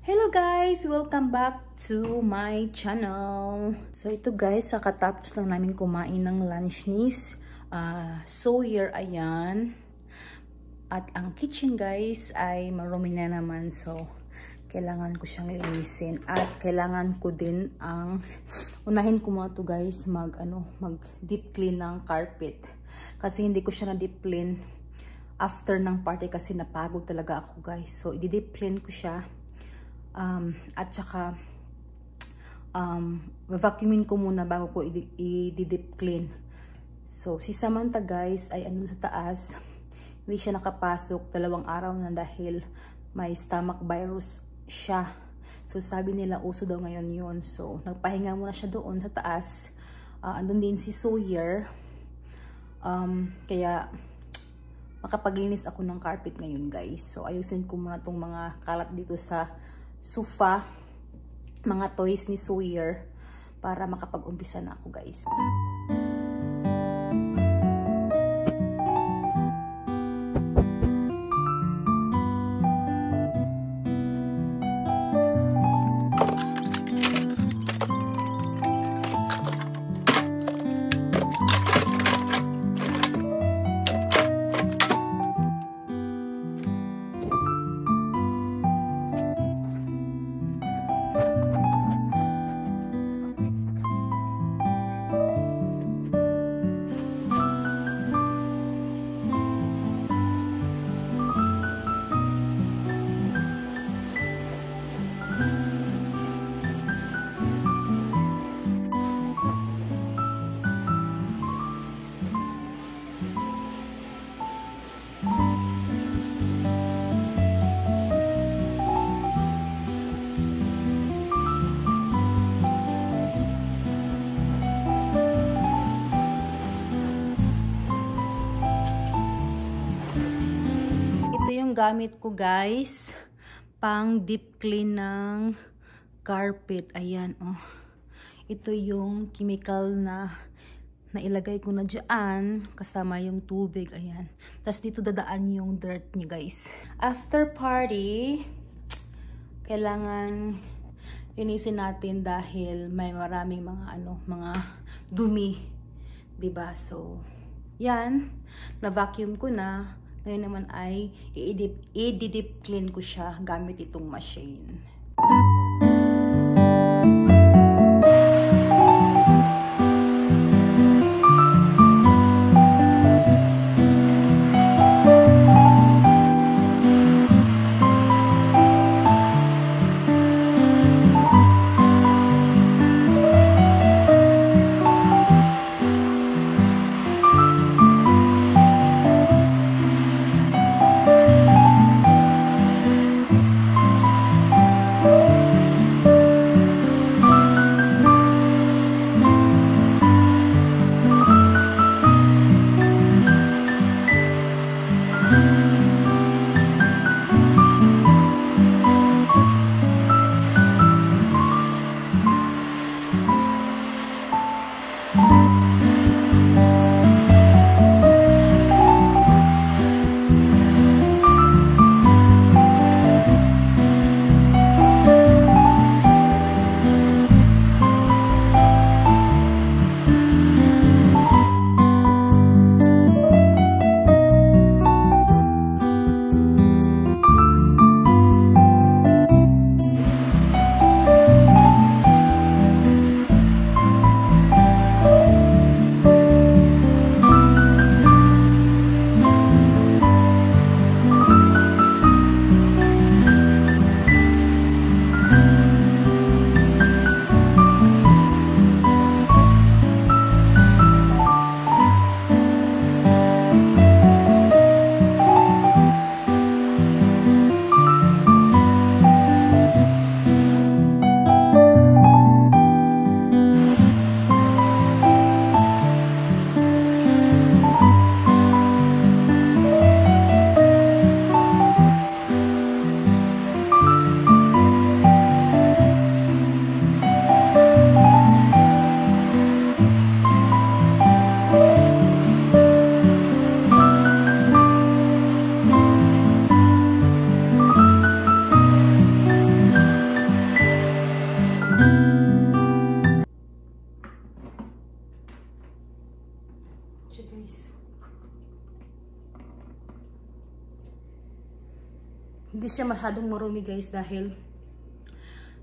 Hello guys! Welcome back to my channel. So ito guys, kakatapos lang namin kumain ng lunch nis. Sawyer, ayan. At ang kitchen guys ay marumi na naman. So kailangan ko siyang linisin. At kailangan ko din ang unahin ko muna to guys mag deep clean ng carpet. Kasi hindi ko siya na deep clean after ng party kasi napagod talaga ako guys. So i-deep clean ko siya. At saka vacuumin ko muna bago ko i-deep clean. So si Samantha guys ay andun sa taas, hindi siya nakapasok 2 araw na dahil may stomach virus siya. So sabi nila uso daw ngayon yun. So nagpahinga muna siya doon sa taas. Andun din si Sawyer, kaya makapaglinis ako ng carpet ngayon guys. So ayusin ko muna tong mga kalat dito sa sofa, mga toys ni Sawyer para makapag-umpisa na ako guys. Gamit ko guys pang deep clean ng carpet. Ayan oh, ito yung chemical na nailagay ko na dyan kasama yung tubig. Ayan, tapos dito dadaan yung dirt niya guys. After party kailangan linisin natin dahil may maraming mga dumi, diba? So yan, na vacuum ko na. Ngayon naman ay i-deep clean ko siya gamit itong machine. hindi siya masyadong marumi guys dahil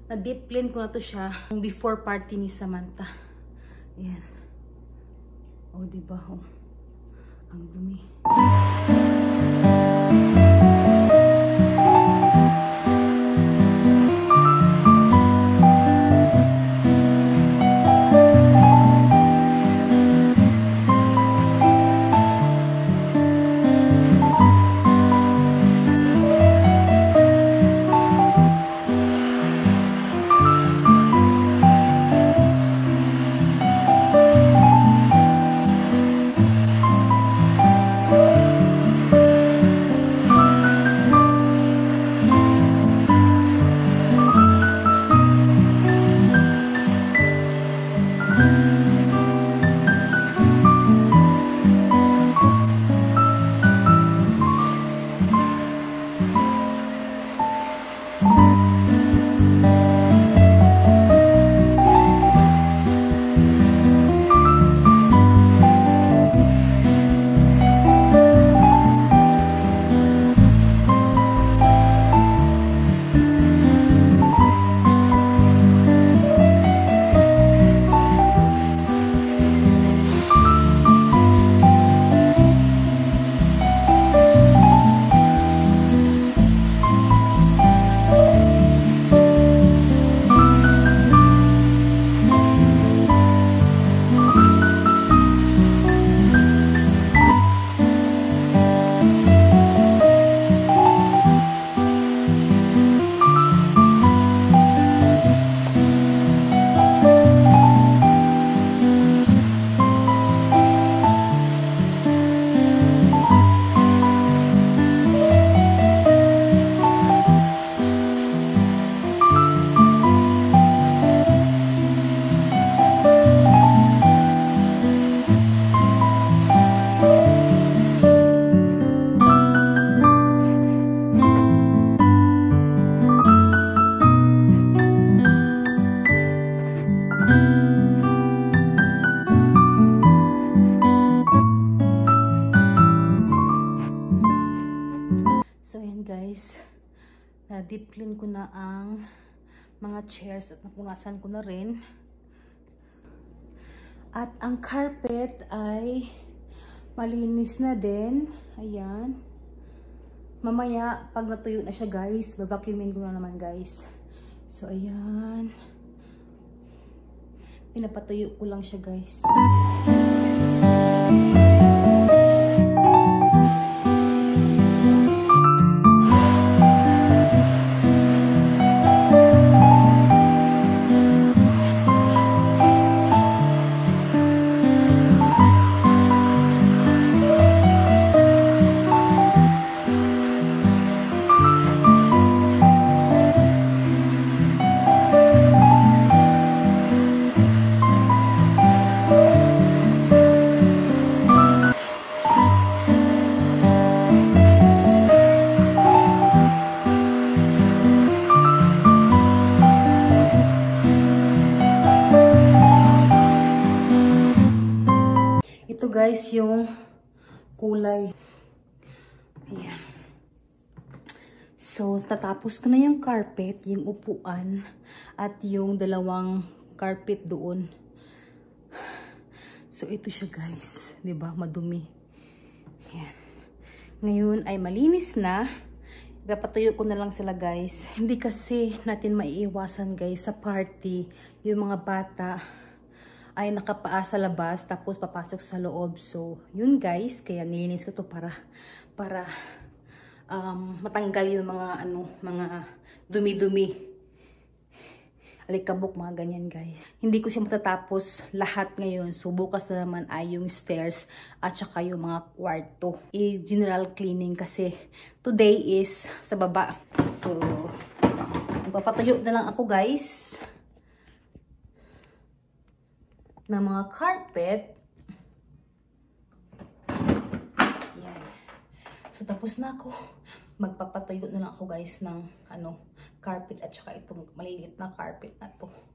na deep clean ko na to siya before party ni Samantha. Ayan. O, diba? O, ang dumi. Na-deep clean ko na ang mga chairs at napunasan ko na rin. At ang carpet ay malinis na din. Ayan. Mamaya, pag natuyo na siya guys, babacuumin ko na naman guys. So, ayan. Pinapatuyo ko lang siya guys. Ito guys yung kulay. Ayan. So, tatapos ko na yung carpet, yung upuan, at yung dalawang carpet doon. So, ito siya guys. 'Di ba? Madumi. Ayan. Ngayon ay malinis na. Ipapatuyo ko na lang sila guys. Hindi kasi natin maiiwasan guys sa party. Yung mga bata ay nakapaa sa labas tapos papasok sa loob. So, yun guys, kaya nilinis ko to para matanggal yung mga dumi-dumi. Alikabok, mga ganyan guys. Hindi ko siya matatapos lahat ngayon. So, bukas na naman ay yung stairs at saka yung mga kwarto. I-general cleaning kasi today is sa baba. So, magpapatuyo na lang ako guys ng mga carpet. Yan. So, tapos na ako. Magpapatuyo na lang ako guys ng carpet at saka itong maliliit na carpet na to.